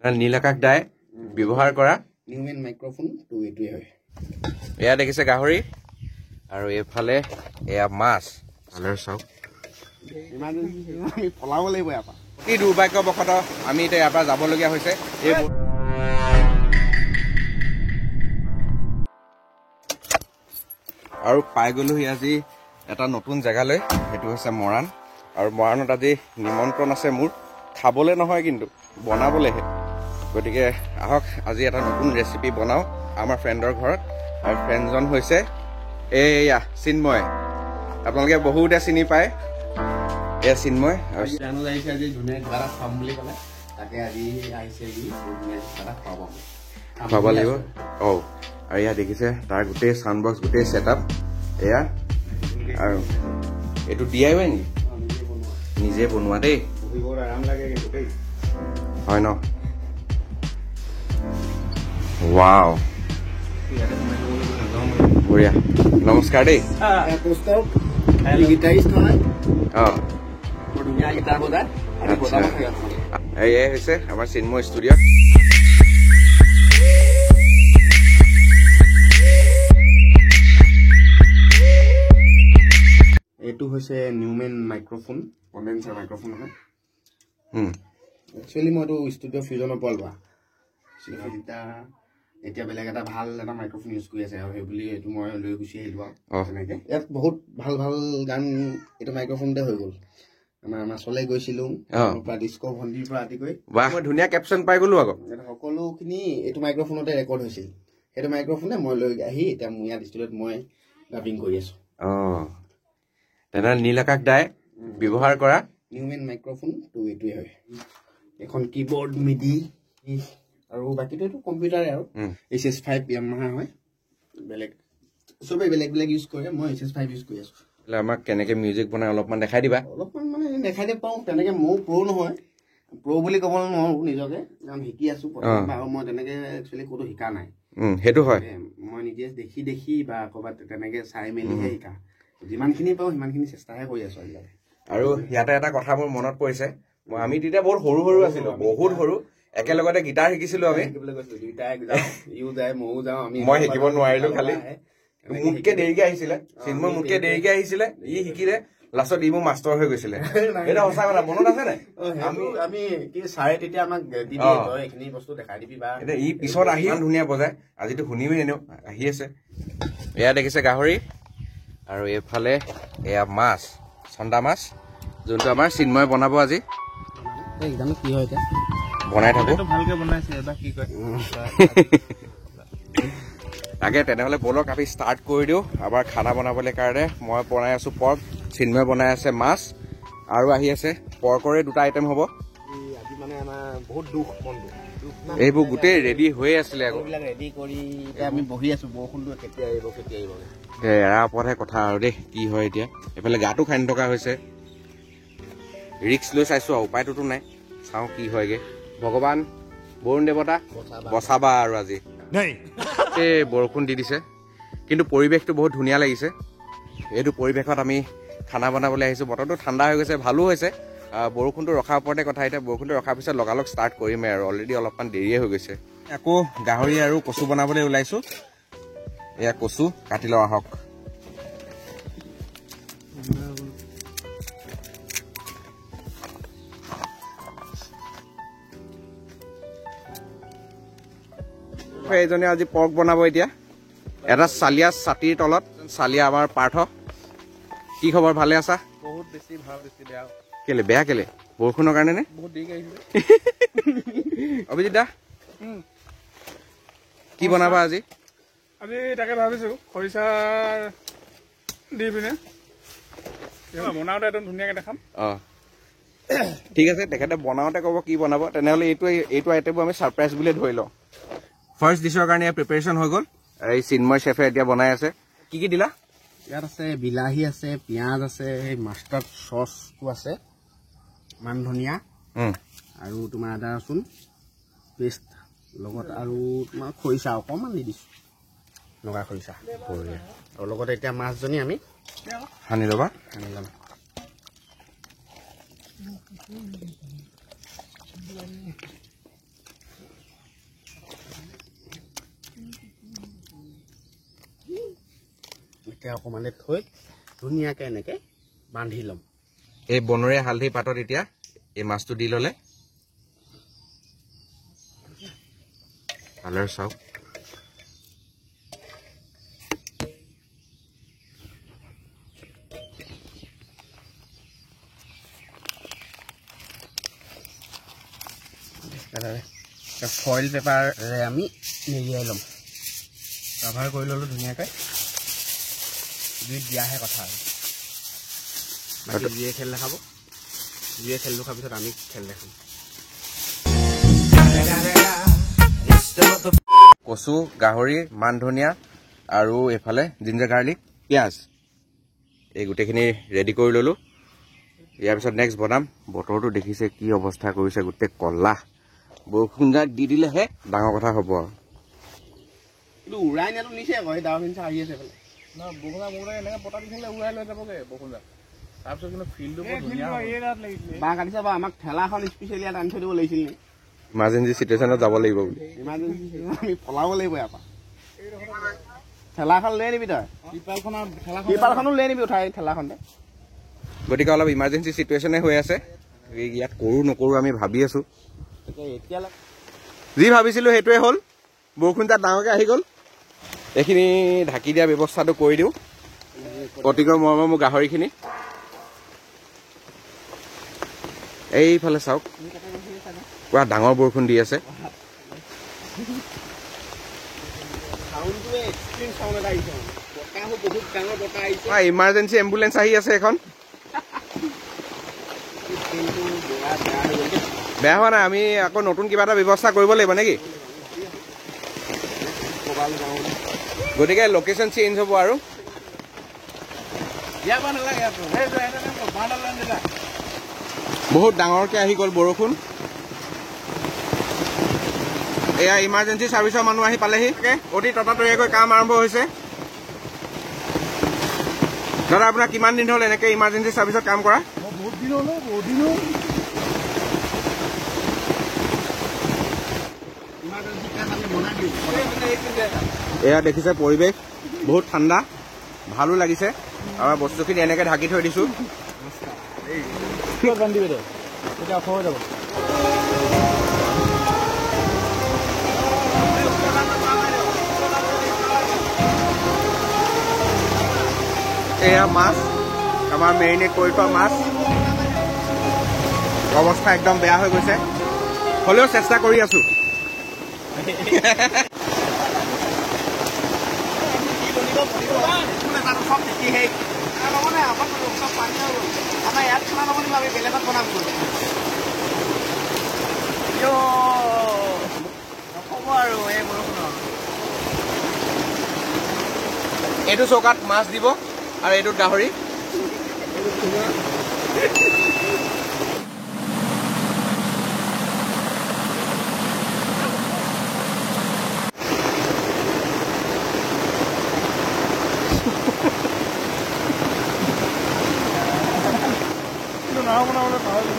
নীলাকাশ দাই ব্যৱহাৰ কৰা নিউমেন মাইক্ৰফোন তো এইটোৱে হয়। এয়া দেখিছে গাহৰি আৰু এইফালে এয়া মাছ ভালদৰে চাওক। আমি পলাব লাগিব ইয়াৰ পৰা। অতি দুৰ্ভাগ্যবশতঃ আমি এতিয়া ইয়াৰ পৰা যাবলগীয়া হৈছে। আৰু পাই গ'লোহি আজি এটা নতুন জেগালৈ, সেইটো হৈছে মৰাণ। আৰু মৰাণত আজি নিমন্ত্ৰণ আছে মোৰ, খাবলৈ নহয় কিন্তু বনাবলৈহে। গতিকে আহক আজি এটা নতুন ৰেচিপি বনাওঁ আমাৰ ফ্ৰেণ্ডৰ ঘৰত। আৰু ফ্ৰেণ্ডজন হৈছে এয়া চিন্ময়, আপোনালোকে বহুতে চিনি পায়। এয়া চিন্ময় আৰু আহিছে আজি ধুনীয়া কিবা এটা খাম বুলি ক'লে, তাকে আজি আহিছে ধুনীয়া কিবা এটা খুৱাব লাগিব। অঁ, আৰু এয়া দেখিছে তাৰ গোটেই চাউণ্ড বক্স, গোটেই ছেটআপ এয়া। আৰু এইটো DIY নেকি? নিজে বনোৱা দেই, আৰাম লাগে কিন্তু দেই। হয় ন? ৱাও, বঢ়িয়া। নমস্কাৰ দেই। অঁ, এয়াই হৈছে আমাৰ চিন্ময় ষ্টুডিঅ'। এইটো হৈছে নিউমেন মাইক্ৰফোন, কণ্ডেনচাৰ মাইক্ৰফোন হয়। একচুৱেলি মইতো ষ্টুডিঅ' ফিউজনৰ পৰা লোৱা। এতিয়া বেলেগ এটা ভাল এটা মাইক্ৰফোন ইউজ কৰি আছে, আৰু সেই বুলি এইটো মই লৈ গুচি আহিলোঁ আৰু তেনেকৈ। ইয়াত বহুত ভাল ভাল গান এইটো মাইক্ৰফোনতে হৈ গ'ল। আমাৰ মাছলৈ গৈছিলোঁ, ডিস্কো ভণ্টিৰ পৰা আদি কৰি মই ধুনীয়া কেপশ্যন পাই গ'লো আকৌ। সকলোখিনি এইটো মাইক্ৰফোনতে ৰেকৰ্ড হৈছিল। সেইটো মাইক্ৰফোনে মই লৈ আহি এতিয়া মোৰ ইয়াত ষ্টুডিঅ'ত মই ডাবিং কৰি আছোঁ। অঁ, তেনেহ'লে নীলাকাশ দাই ব্যৱহাৰ কৰা নিউমেন মাইক্ৰফোন তো এইটোৱে হয়। এখন কীবৰ্ড, মিডি আৰু বাকীটো এইটো কম্পিউটাৰে আৰু HS5 Yamaha হয়। বেলেগ চবেই বেলেগ বেলেগ ইউজ কৰে, মই HS5 ইউজ কৰি আছোঁ। আমাক কেনেকৈ মিউজিক বনাই অলপমান দেখাই দিবা। অলপমান মানে দেখাই দিব পাৰোঁ, তেনেকৈ ময়ো প্ৰ' নহয়, প্ৰ' বুলি ক'ব নোৱাৰোঁ নিজকে, কাৰণ শিকি আছোঁ প্ৰথমবাৰ। আৰু মই তেনেকৈ একচুৱেলি ক'তো শিকা নাই। সেইটো হয়, মই নিজে দেখি দেখি বা ক'ৰবাত তেনেকৈ চাই মেলিহে শিকা। যিমানখিনি পাৰোঁ সিমানখিনি চেষ্টাহে কৰি আছোঁ আজিকালি। আৰু ইয়াতে এটা কথা মোৰ মনত পৰিছে, আমি তেতিয়া বহুত সৰু সৰু আছিলো, বহুত সৰু, একেলগতে গীটাৰ শিকিছিলো আমি। মই শিকিব নোৱাৰিলো, খালি মোতকে দেৰিকে আহিছিলে চিন্ময়, মোতকে দেৰিকে আহিছিলে, ই শিকিলে, লাষ্টত ই মোৰ মাষ্টৰ হৈ গৈছিলে। সেইটো সঁচা কথা, মনত আছে নাই? আমি চাৰে তেতিয়া আমাক এইখিনি বস্তু দেখাই দিবি বা ই পিছত আহি ধুনীয়া বজায়, আজিতো শুনিমেই এনেও আহি আছে। এয়া দেখিছে গাহৰি আৰু এইফালে এয়া মাছ, চন্দা মাছ, যোনটো আমাৰ চিন্ময় বনাব আজি। কি হয় এতিয়া বনাই থাকো ভালকে বনাইছে, এবাৰ কি কয় তাকে। তেনেহ'লে ব'লক আমি ষ্টাৰ্ট কৰি দিওঁ আমাৰ খানা বনাবলৈ কাৰণে। মই বনাই আছোঁ পৰ্ক, চিন্ময় বনাই আছে মাছ, আৰু আহি আছে পৰ্কৰে দুটা আইটেম হ'ব। আজি মানে আমাৰ বহুত দুখ, মনটো এইবোৰ গোটেই ৰেডি হৈ আছিলে আকৌ, ৰেডি কৰি এতিয়া আমি বহি আছোঁ। বৰষুণটো কেতিয়া আহিব কেতিয়া আহিব, এৰা ওপৰতহে কথা আৰু দেই, কি হয় এতিয়া। এইফালে গাটো খান্দি থকা হৈছে, ৰিক্স লৈ চাইছোঁ আৰু উপায়টোতো নাই, চাওঁ কি হয়গে। ভগৱান বৰুণ দেৱতা বচাবা আৰু আজি। এই বৰষুণ দি দিছে, কিন্তু পৰিৱেশটো বহুত ধুনীয়া লাগিছে। এইটো পৰিৱেশত আমি খানা বনাবলৈ আহিছোঁ। বতৰটো ঠাণ্ডা হৈ গৈছে, ভালো হৈছে। বৰষুণটো ৰখাৰ ওপৰতে কথা। এতিয়া বৰষুণটো ৰখাৰ পিছত লগালগ ষ্টাৰ্ট কৰিমেই আৰু, অলৰেডি অলপমান দেৰিয়ে হৈ গৈছে। আকৌ গাহৰি আৰু কচু বনাবলৈ ওলাইছোঁ। এয়া কচু কাটি লওঁ আহক। এইজনে আজি পৰ্ক বনাব। এতিয়া এটা চালিয়া ছাতিৰ তলত, চালিয়া আমাৰ পাৰ্থ। কি খবৰ, ভালে আছা? বহুত বেছি ভাল, বেছি বেয়া। কেলে বেয়া, কেলে? বৰষুণৰ কাৰণে নে? বহুত দেৰিকে আহিছে। অভিজিত দা, কি বনাবা আজি? আজি তাকে ভাবিছোঁ, খৰিচা দি পিনে বনাওঁতে একদম ধুনীয়াকৈ দেখাম। অঁ, ঠিক আছে। তেখেতে বনাওঁতে ক'ব কি বনাব। তেনেহ'লে এইটো আইটেমবোৰ আমি ছাৰপ্ৰাইজ বুলিয়ে ধৰি লওঁ। ফাৰ্ষ্ট ডিছৰ কাৰণে প্ৰিপেৰেশ্যন হৈ গ'ল। এই চিন্ময় চেফে এতিয়া বনাই আছে। কি কি দিলা? ইয়াত আছে বিলাহী আছে, পিঁয়াজ আছে, এই মাষ্টাৰ্ড চচটো আছে, মান ধনিয়া, আৰু তোমাৰ আদা ৰচুন পেষ্ট লগত, আৰু তোমাৰ খৰিচা অকণমান দি দিছোঁ, লগা খৰিচা। আৰু লগতে এতিয়া মাছজনী আমি সানি ল'বা। সানি ল'ম। ভালকৈ অকণমানে থৈ ধুনীয়াকৈ এনেকৈ বান্ধি ল'ম। এই বনৰীয়া হালধি পাতত এতিয়া এই মাছটো দি ল'লে কালাৰ চাওক। ফইল পেপাৰেৰে আমি মেৰিয়াই ল'ম। কভাৰ কৰি ল'লোঁ ধুনীয়াকৈ। জুইত দিয়াহে কথা আৰু বাকী জুয়ে খেল দেখাব। জুয়ে খেল দেখাৰ পিছত আমি খেল দেখাম। কচু, গাহৰি, মান ধনিয়া আৰু এইফালে জিঞ্জাৰ গাৰ্লিক, পিঁয়াজ এই গোটেইখিনি ৰেডি কৰি ল'লোঁ। ইয়াৰ পিছত নেক্সট বনাম। বতৰটো দেখিছে কি অৱস্থা কৰিছে, গোটেই কলা। বৰষুণ যাক দি দিলেহে ডাঙৰ কথা হ'ব আৰু। কিন্তু উৰাই নিয়াটো নিছে আকৌ সেই ডাৱৰ হিংসা আহি আছে এইফালে। নহয় বৰষুণ এনেকৈ বতাহ দি থাকিলে উৰাই লৈ যাবগৈ বৰষুণ যাক। তাৰপিছত কিন্তু ফিল্ডটো বাঁহ কাটিছে বা আমাক ঠেলাখন স্পেচিয়েলি ইয়াত আনি থৈ দিব লাগিছিল নি? ইমাৰ্জেঞ্চি চিটুৱেশ্যনত যাব লাগিব বুলি। ইমাৰ্জেঞ্চি আমি পলাব লাগিব ইয়াৰ পৰা। ঠেলাখন লৈ আনিবি তই। ত্ৰিপালখনো লৈ আনিবি উঠাই ঠেলাখনতে। গতিকে অলপ ইমাৰ্জেঞ্চি চিটুৱেশ্যনে হৈ আছে। ইয়াত কৰোঁ নকৰোঁ আমি ভাবি আছোঁ। যি ভাবিছিলোঁ সেইটোৱে হ'ল। বৰষুণ তাত ডাঙৰকৈ আহি গ'ল। এইখিনি ঢাকি দিয়া ব্যৱস্থাটো কৰি দিওঁ। অতিকৈ মৰমৰ মোৰ গাহৰিখিনি এইফালে চাওক, পুৰা ডাঙৰ বৰষুণ দি আছে। ইমাৰ্জেঞ্চি এম্বুলেঞ্চ আহি আছে এখন। বেয়া হোৱা নাই, আমি আকৌ নতুন কিবা এটা ব্যৱস্থা কৰিব লাগিব নেকি? গতিকে লোকেশ্যন চেঞ্জ হ'ব আৰু। বহুত ডাঙৰকৈ আহি গ'ল বৰষুণ। এয়া ইমাৰ্জেঞ্চি ছাৰ্ভিচৰ মানুহ আহি পালেহি। অতি ততাতৈয়াকৈ কাম আৰম্ভ হৈছে। দাদা আপোনাৰ কিমান দিন হ'ল এনেকৈ ইমাৰ্জেঞ্চি ছাৰ্ভিচত কাম কৰা? বহুত দিন হ'ল, বহুত দিন হ'ল। এয়া দেখিছে পৰিৱেশ বহুত ঠাণ্ডা, ভালো লাগিছে। আৰু বস্তুখিনি এনেকৈ ঢাকি থৈ দিছোঁ। বান্ধিবি তই এতিয়া অসম হৈ যাব। এয়া মাছ, আমাৰ মেৰিনেট কৰি থোৱা মাছ। অৱস্থা একদম বেয়া হৈ গৈছে, হ'লেও চেষ্টা কৰি আছোঁ। এইটো চৌকাত মাছ দিব আৰু এইটোত গাহৰি। নাও বনাবলৈ পাহৰি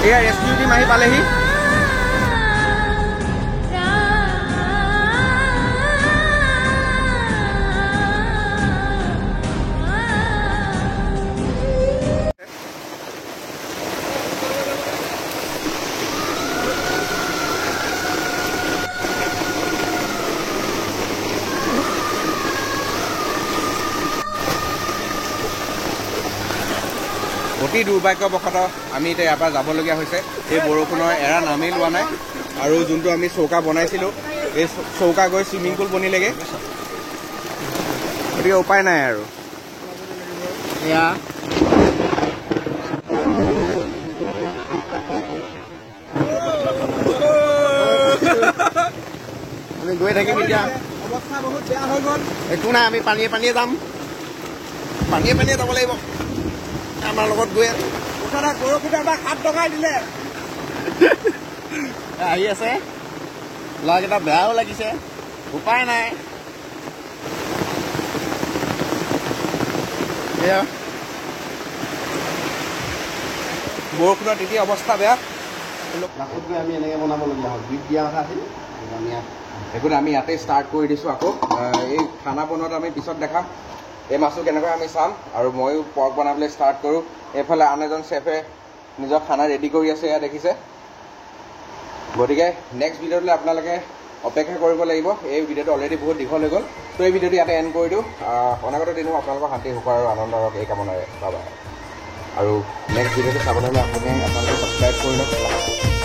এয়া ৰেস্কিউ টিম আহি পালেহি। অতি দুৰ্ভাগ্যবশতঃ আমি এতিয়া ইয়াৰ পৰা যাবলগীয়া হৈছে। এই বৰষুণৰ এৰা নামেই লোৱা নাই। আৰু যোনটো আমি চৌকা বনাইছিলোঁ, এই চৌকা গৈ চুইমিং পুল বনিলেগৈ। গতিকে উপায় নাই আৰু। এয়া আমি গৈ থাকিম এতিয়া। অৱস্থা বহুত বেয়া হৈ গ'ল। একো নাই, আমি পানীয়ে পানীয়ে যাম। পানীয়ে পানীয়ে যাব লাগিব আমাৰ লগত গৈ। বৰষুণে আমাক হাত লগাই দিলে। আহি আছে ল'ৰাকেইটা, বেয়াও লাগিছে, উপায় নাই। এয়া বৰষুণত তেতিয়া অৱস্থা বেয়া। লাষ্টত গৈ আমি এনেকৈ বনাবলগীয়া হ'ল। বিট দিয়া কথা আছিল, আমি ইয়াত একো আমি ইয়াতে ষ্টাৰ্ট কৰি দিছোঁ আকৌ। এই খানা বনোৱাত আমি পিছত দেখাম। এই মাছটো কেনেকৈ আমি চাম, আৰু ময়ো পৰ্ক বনাবলৈ ষ্টাৰ্ট কৰোঁ। এইফালে আন এজন চেফে নিজৰ খানা ৰেডি কৰি আছে, এয়া দেখিছে। গতিকে নেক্সট ভিডিঅ'টোলৈ আপোনালোকে অপেক্ষা কৰিব লাগিব। এই ভিডিঅ'টো অলৰেডি বহুত দীঘল হৈ গ'ল, তো এই ভিডিঅ'টো ইয়াতে এণ্ড কৰি দিওঁ। অনাগত দিনো আপোনালোকৰ শান্তি সুখ আৰু আনন্দ হওক এই কামনাৰে। Bye bye. আৰু নেক্সট ভিডিঅ'টো চাবলৈ হ'লে আপোনালোকে ছাবস্ক্ৰাইব কৰি লওক।